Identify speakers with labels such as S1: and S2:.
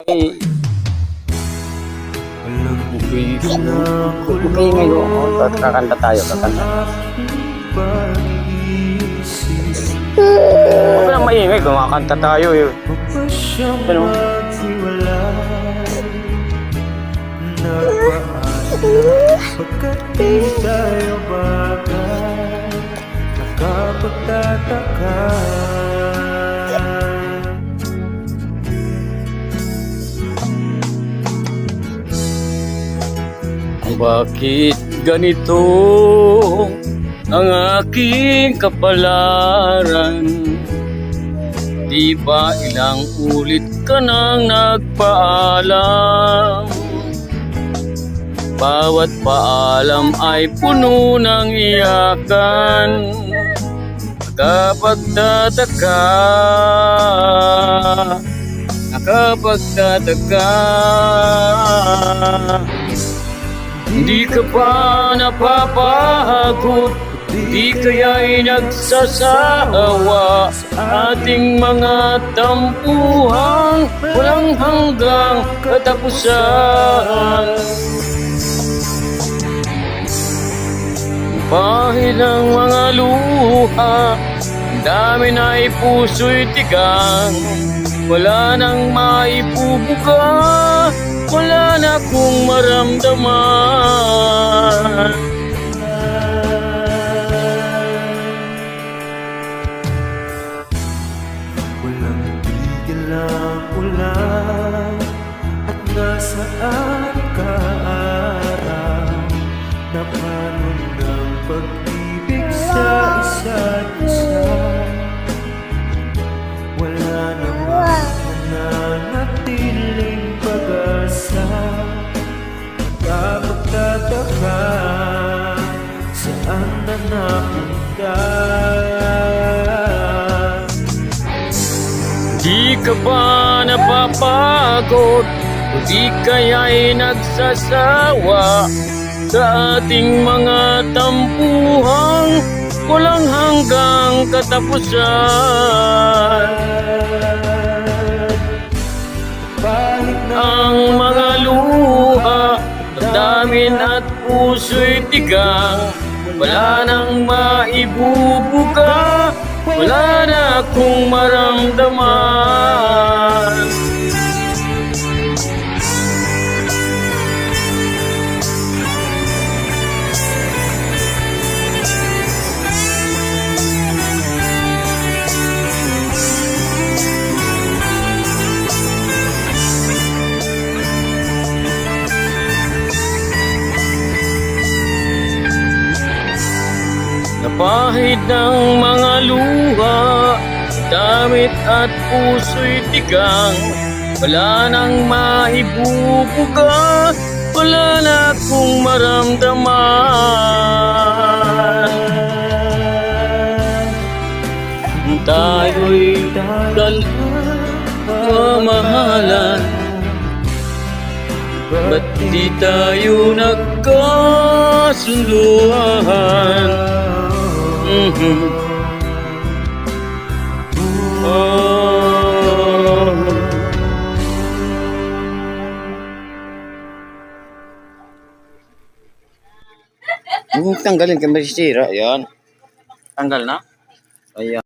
S1: Ay, okay ngayon. Kakanta tayo, kakanta. Huwag ka lang maingay, kumakanta tayo eh. Ano?
S2: Pagkat di tayo bagay, nakapagtataka.
S1: Bakit ganito ang aking kapalaran? Di ba ilang ulit ka nang nagpaalam? Bawat paalam ay puno ng iyakan. Nakapagtataka. Hindi ka ba napapagod? Di kaya'y nagsasawa sa ating mga tampuhang walang hanggang katapusan. Bahid ng mga luha, ang dami na puso'y tigang. Wala nang maibubuga, wala na kong maramdaman.
S2: Walang tigil ang ulan, at nasaan ka araw? Napanon ng pag-ibig sa isa't isa. Wala namang nananatiling pag-asa. Nakapagtataka, saan na napunta?
S1: Di ka ba napapagod? O di kaya'y nagsasawa sa ating mga tampuhang walang hanggang katapusan? Ang mga luha, damdamin at puso'y tigang. Wala nang maibubuga, wala na akong maramdaman. Napahid ng mga luha, damit at puso'y tigang. Wala nang maibubuga, wala na akong maramdaman. Tayo'y dalmamahalan, ba't di tayo nagkasunduan? Huwag tanggalin kay masisira. Ayan. Tanggal na? Ayan.